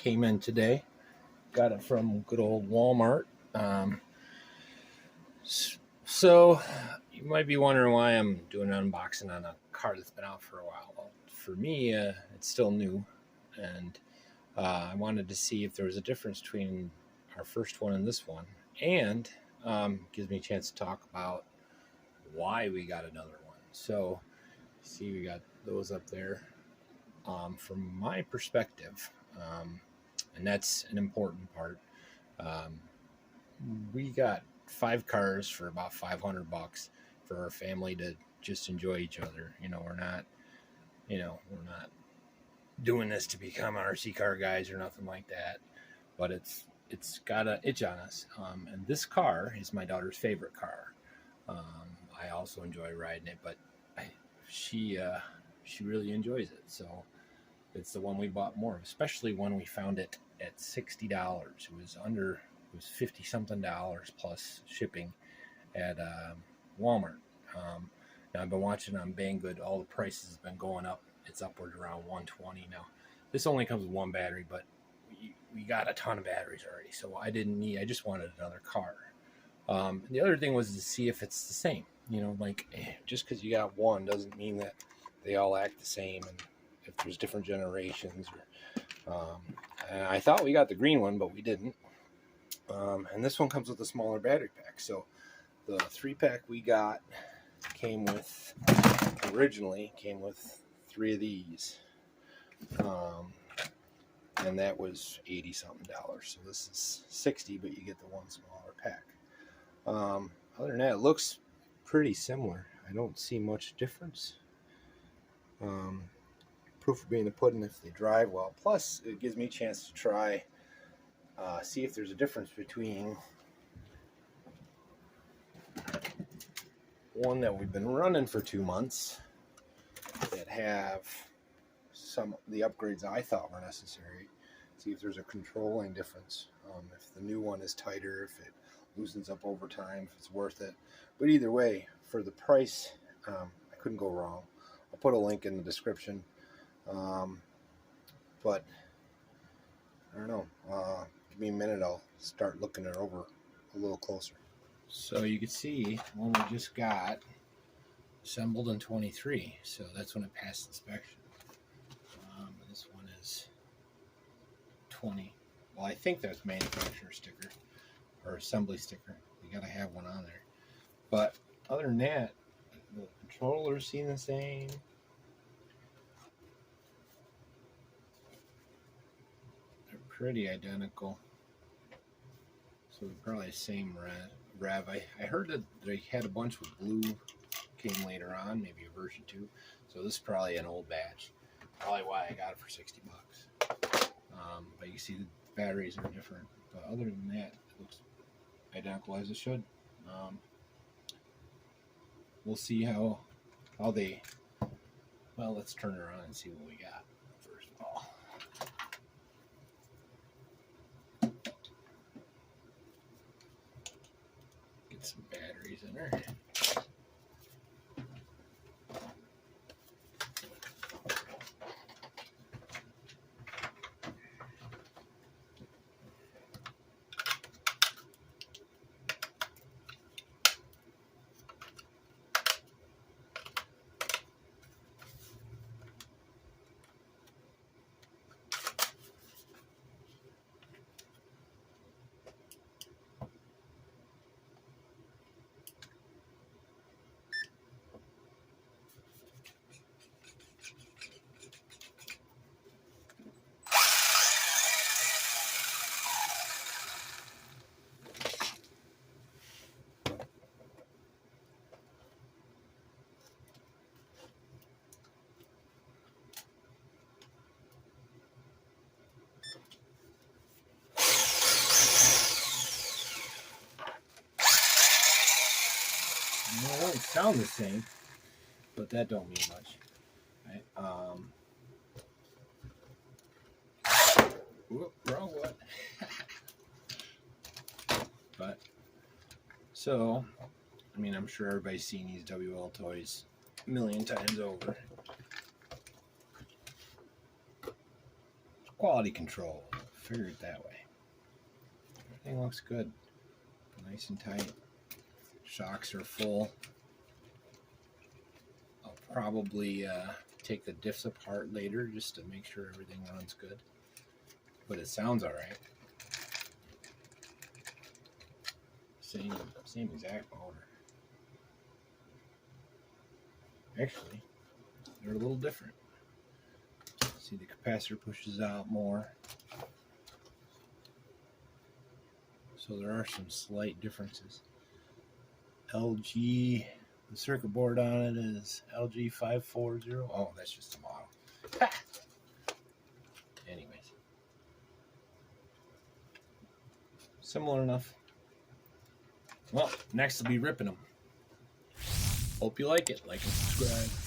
came in today. Got it from good old Walmart. So you might be wondering why I'm doing an unboxing on a car that's been out for a while. Well, for me, it's still new, and I wanted to see if there was a difference between our first one and this one, and gives me a chance to talk about why we got another one. So see, we got those up there. From my perspective, and that's an important part, we got 5 cars for about $500 for our family to just enjoy each other. We're not doing this to become RC car guys or nothing like that, but it's got an itch on us. And this car is my daughter's favorite car. I also enjoy riding it, but she really enjoys it. So it's the one we bought more, especially when we found it at $60. It was $50 something plus shipping at Walmart. Now I've been watching on Banggood. All the prices have been going up. It's upward around $120 now. This only comes with one battery, but we got a ton of batteries already, so I just wanted another car. The other thing was to see if it's the same. Just because you got one doesn't mean that they all act the same, and if there's different generations. And I thought we got the green one, but we didn't. And this one comes with a smaller battery pack. So the 3-pack we got originally came with 3 of these. And that was $80 something. So this is $60, but you get the one smaller pack. Other than that, it looks pretty similar. I don't see much difference. Proof of being the pudding if they drive well. Plus, it gives me a chance to try, see if there's a difference between one that we've been running for 2 months that have some of the upgrades I thought were necessary. See if there's a controlling difference. If the new one is tighter, if it loosens up over time, if it's worth it. But either way, for the price, I couldn't go wrong. I'll put a link in the description. But I don't know. Give me a minute. I'll start looking it over a little closer. So you can see one we just got assembled in 23. So that's when it passed inspection. This one is 20. Well, I think that's manufacturer sticker or assembly sticker. You gotta have one on there. But other than that, the controllers seem the same. They're pretty identical. So probably the same rev. I heard that they had a bunch with blue, came later on, maybe a version 2. So this is probably an old batch. Probably why I got it for $60. But you see the batteries are different. But other than that, it looks identical as it should. We'll see how they. Well, let's turn it around and see what we got first of all. Get some batteries in there. It won't sound the same, but that don't mean much. Right? Wrong one. But so, I'm sure everybody's seen these wltoys a million times over. Quality control, figure it that way. Everything looks good. Nice and tight. Shocks are full. I'll probably take the diffs apart later just to make sure everything runs good. But it sounds alright. Same exact motor. Actually, they're a little different. See, the capacitor pushes out more. So there are some slight differences. LG, the circuit board on it is LG540. Oh, that's just a model. Ha! Anyways. Similar enough. Well, next will be ripping them. Hope you like it. Like and subscribe.